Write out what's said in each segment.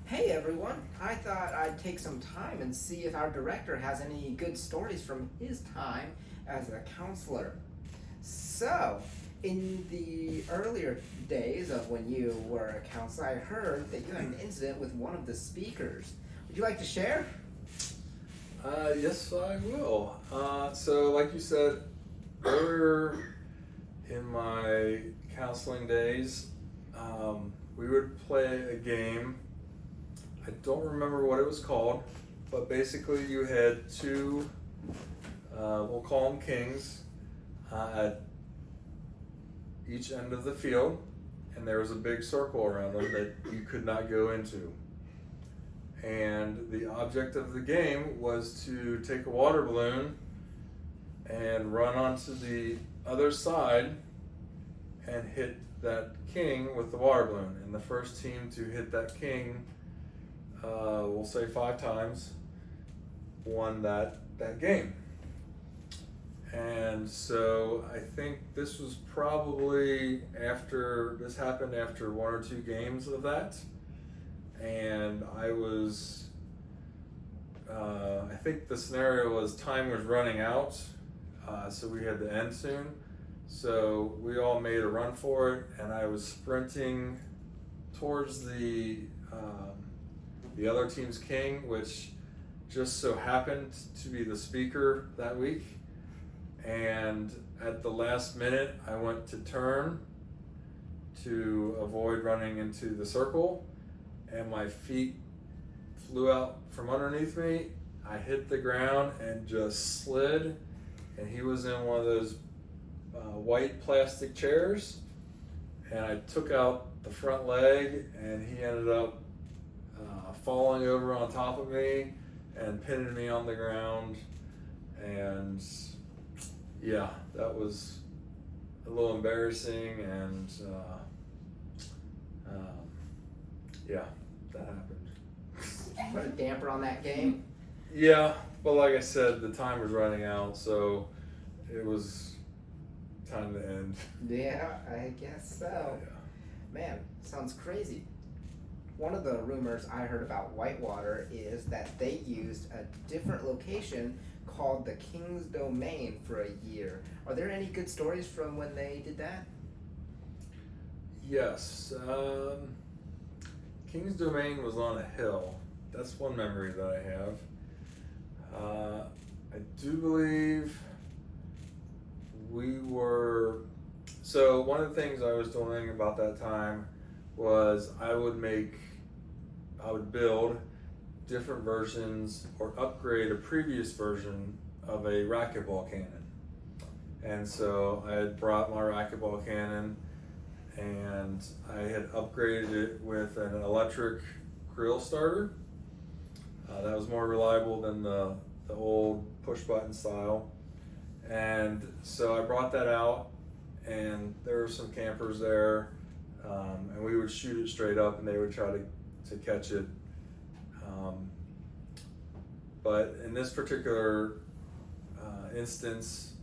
Hey everyone, I thought I'd take some time and see if our director has any good stories from his time as a counselor. So, in the earlier days of when you were a counselor, I heard that you had an incident with one of the speakers. Would you like to share? Yes, I will. So, like you said earlier in my counseling days, we would play a game. I don't remember what it was called, but basically, you had two, we'll call them kings, at each end of the field, and there was a big circle around them that you could not go into. And the object of the game was to take a water balloon and run onto the other side and hit that king with the water balloon. And the first team to hit that king, we'll say 5 times, won that game. And so I think this was probably this happened after 1 or 2 games of that. And I think the scenario was time was running out, so we had to end soon. So we all made a run for it, and I was sprinting towards the other team's king, which just so happened to be the speaker that week. And at the last minute, I went to turn to avoid running into the circle, and my feet flew out from underneath me. I hit the ground and just slid, and he was in one of those white plastic chairs, and I took out the front leg, and he ended up falling over on top of me and pinning me on the ground. And yeah, that was a little embarrassing, and yeah, that happened. Put a damper on that game? Yeah, but like I said, the time was running out, so it was time to end. Yeah, I guess so. Yeah. Man, sounds crazy. One of the rumors I heard about Whitewater is that they used a different location called the King's Domain for a year. Are there any good stories from when they did that? Yes, King's Domain was on a hill. That's one memory that I have. I do believe so one of the things I was doing about that time was I would build different versions or upgrade a previous version of a racquetball cannon. And so I had brought my racquetball cannon, and I had upgraded it with an electric grill starter. That was more reliable than the old push button style. And so I brought that out, and there were some campers there, and we would shoot it straight up, and they would try to catch it. But in this particular instance,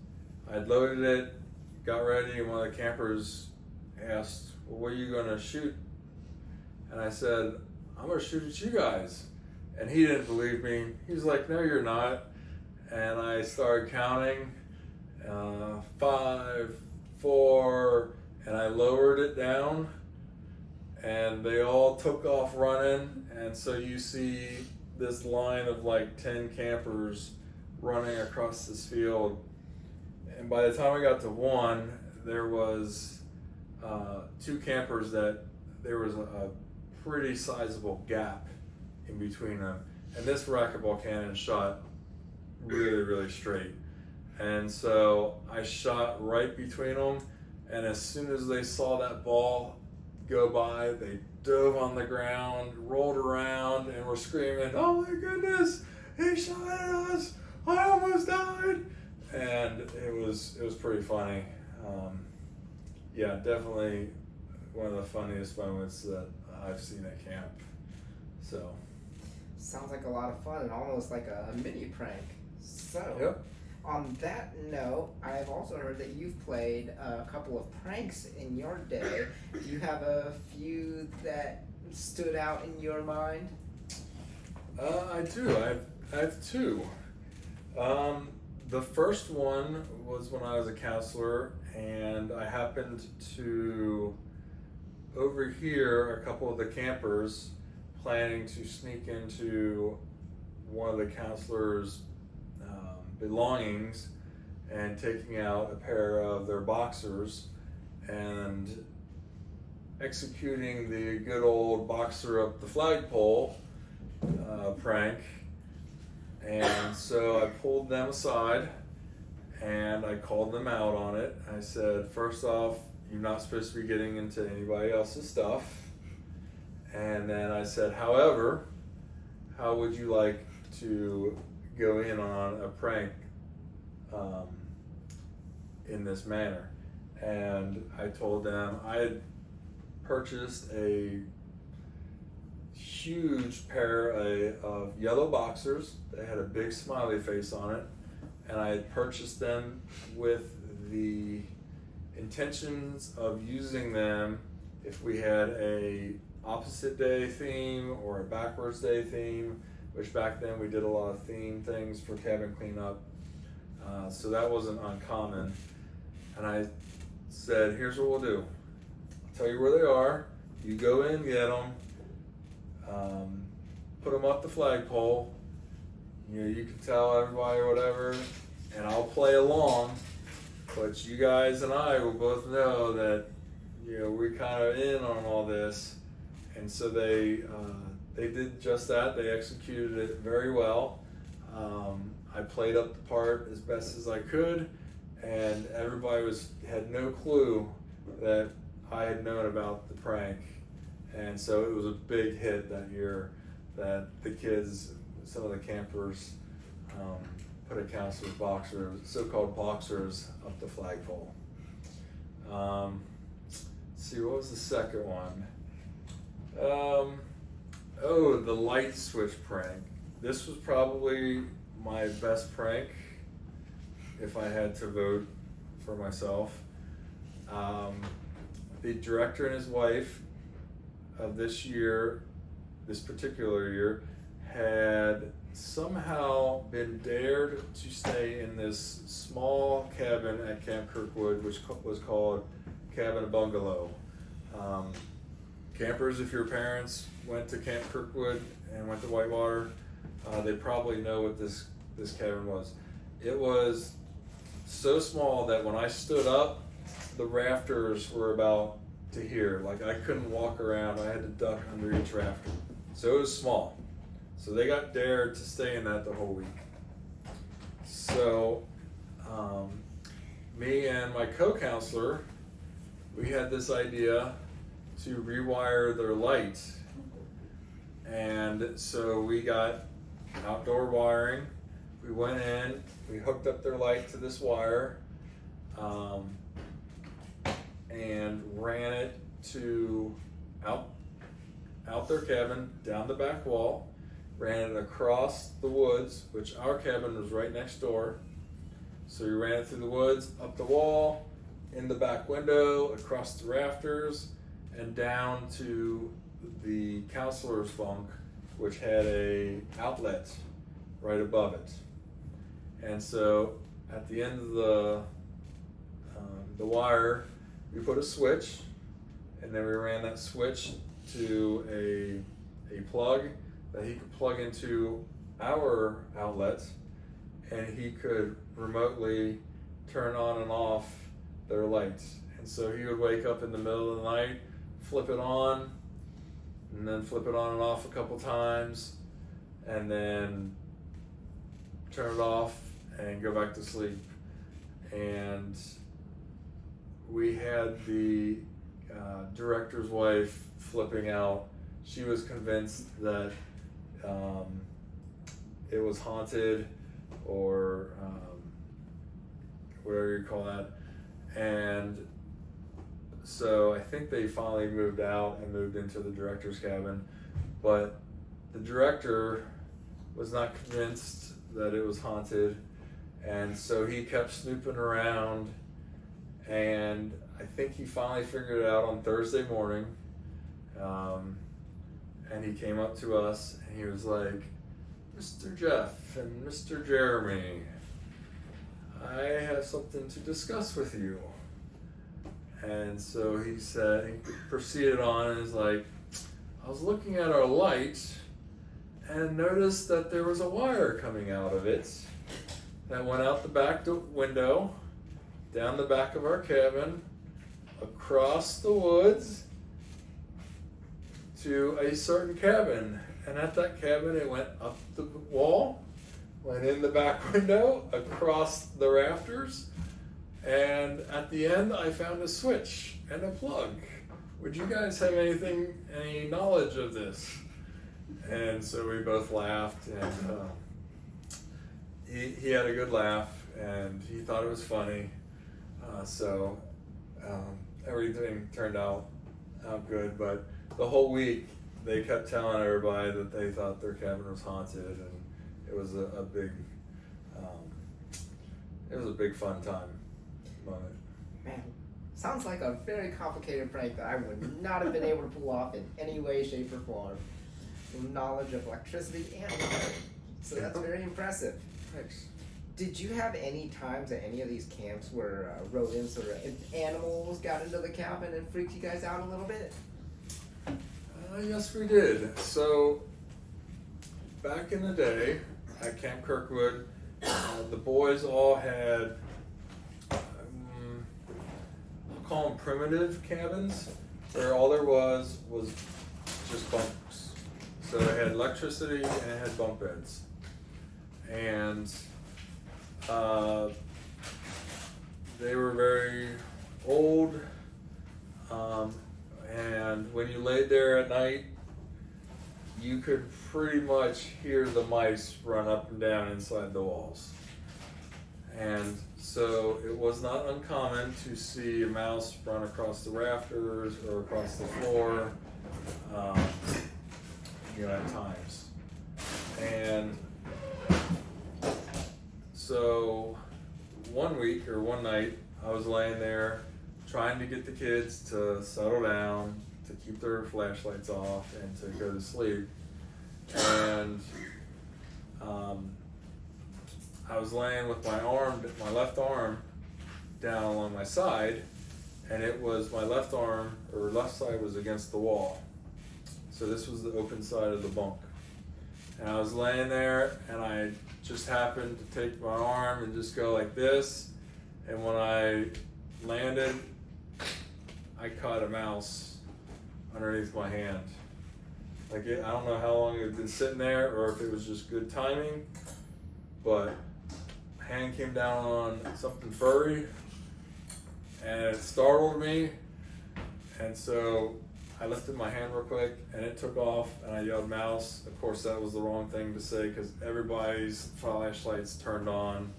I'd loaded it, got ready, and one of the campers asked, "Well, what are you going to shoot?" And I said, "I'm going to shoot at you guys." And he didn't believe me. He's like, "No, you're not." And I started counting, 5, 4, and I lowered it down, and they all took off running. And so you see this line of like 10 campers running across this field. And by the time we got to 1, there was 2 campers that there was a pretty sizable gap in between them. And this racquetball cannon shot really, really straight. And so I shot right between them, and as soon as they saw that ball go by, they dove on the ground, rolled around, and were screaming, "Oh my goodness, he shot at us, I almost died." And it was pretty funny. Yeah, definitely one of the funniest moments that I've seen at camp. So Sounds like a lot of fun and almost like a mini prank. So, yep. On that note, I've also heard that you've played a couple of pranks in your day. Do you have a few that stood out in your mind? I do. I have two. The first one was when I was a counselor, and I happened to overhear a couple of the campers planning to sneak into one of the counselors' belongings and taking out a pair of their boxers and executing the good old boxer up the flagpole prank. And so I pulled them aside and I called them out on it. I said, first off, you're not supposed to be getting into anybody else's stuff. And then I said, however, how would you like to go in on a prank in this manner? And I told them I had purchased a huge pair of yellow boxers. They had a big smiley face on it, and I had purchased them with the intentions of using them if we had a opposite day theme or a backwards day theme, which back then we did a lot of theme things for cabin cleanup, so that wasn't uncommon. And I said, here's what we'll do. I'll tell you where they are. You go in, get them, put them up the flagpole. You know, you can tell everybody or whatever, and I'll play along. But you guys and I will both know that, you know, we're kind of in on all this. And so they did just that. They executed it very well. I played up the part as best as I could, and everybody had no clue that I had known about the prank. And so it was a big hit that year that the kids, some of the campers, put a counselor's boxers, so-called boxers, up the flagpole. Let's see, what was the second one? The light switch prank. This was probably my best prank if I had to vote for myself. The director and his wife of this particular year, had somehow been dared to stay in this small cabin at Camp Kirkwood, which was called Cabin Bungalow. Campers, if your parents went to Camp Kirkwood and went to Whitewater, they probably know what this cabin was. It was so small that when I stood up, the rafters were about to here. Like, I couldn't walk around. I had to duck under each rafter. So it was small. So they got dared to stay in that the whole week. So me and my co-counselor, we had this idea to rewire their light. And so we got outdoor wiring. We went in, we hooked up their light to this wire, and ran it to out their cabin, down the back wall, ran it across the woods, which our cabin was right next door. So we ran it through the woods, up the wall, in the back window, across the rafters, and down to the counselor's bunk, which had a outlet right above it. And so at the end of the wire, we put a switch, and then we ran that switch to a plug that he could plug into our outlet, and he could remotely turn on and off their lights. And so he would wake up in the middle of the night, flip it on, and then flip it on and off a couple times, and then turn it off and go back to sleep. And we had the director's wife flipping out. She was convinced that it was haunted, or whatever you call that. And so I think they finally moved out and moved into the director's cabin, but the director was not convinced that it was haunted, and so he kept snooping around, and I think he finally figured it out on Thursday morning. and he came up to us and he was like, "Mr. Jeff and Mr. Jeremy, I have something to discuss with you." And so he proceeded on and is like, "I was looking at our light and noticed that there was a wire coming out of it that went out the back window, down the back of our cabin, across the woods to a certain cabin. And at that cabin, it went up the wall, went in the back window, across the rafters, and at the end, I found a switch and a plug. Would you guys have any knowledge of this?" And so we both laughed, and he had a good laugh, and he thought it was funny. So everything turned out good, but the whole week they kept telling everybody that they thought their cabin was haunted, and it was a big fun time moment. Man, sounds like a very complicated prank that I would not have been able to pull off in any way, shape, or form. Knowledge of electricity and wire. So that's very impressive. Thanks. Did you have any times at any of these camps where rodents or animals got into the cabin and freaked you guys out a little bit? Yes, we did. So back in the day at Camp Kirkwood, the boys all had, I'll call them primitive cabins, where all there was just bunks. So it had electricity and it had bunk beds. And they were very old, and when you laid there at night, you could pretty much hear the mice run up and down inside the walls. And so it was not uncommon to see a mouse run across the rafters or across the floor, at times. And so one night, I was laying there trying to get the kids to settle down, to keep their flashlights off, and to go to sleep. And I was laying with my left arm down along my side, and it was my left side was against the wall. So this was the open side of the bunk. And I was laying there, and I just happened to take my arm and just go like this. And when I landed, I caught a mouse underneath my hand. I don't know how long it had been sitting there or if it was just good timing, but hand came down on something furry and it startled me. And so I lifted my hand real quick and it took off and I yelled mouse. Of course, that was the wrong thing to say because everybody's flashlights turned on.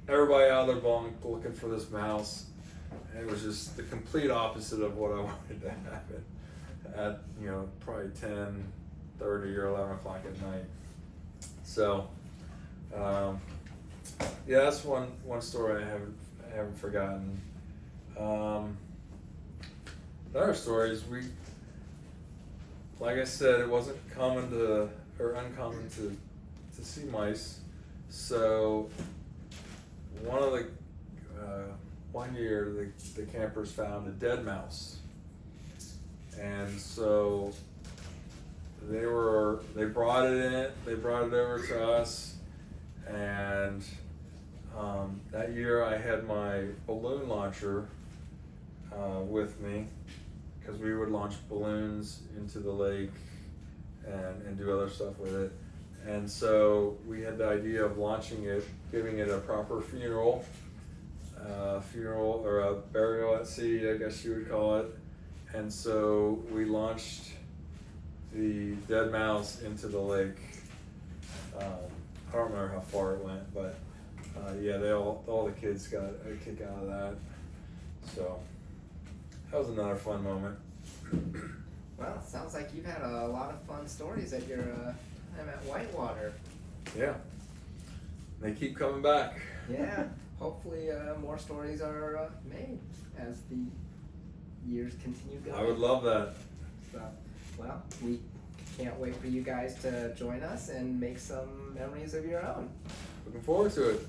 Everybody out of their bunk looking for this mouse. And it was just the complete opposite of what I wanted to happen at, probably 10:30 or 11 o'clock at night. So, yeah, that's one story I haven't forgotten. Another story is like I said, it wasn't uncommon to see mice. So one year the campers found a dead mouse, and so they brought it over to us, and that year I had my balloon launcher with me because we would launch balloons into the lake and do other stuff with it. And so we had the idea of launching it, giving it a proper funeral or a burial at sea, I guess you would call it. And so we launched the dead mouse into the lake. I don't remember how far it went, but yeah, all the kids got a kick out of that. So that was another fun moment. Well, it sounds like you've had a lot of fun stories at your time at Whitewater. Yeah, they keep coming back. Yeah, hopefully more stories are made as the years continue going. I would love that. So, Well, we can't wait for you guys to join us and make some memories of your own. Looking forward to it.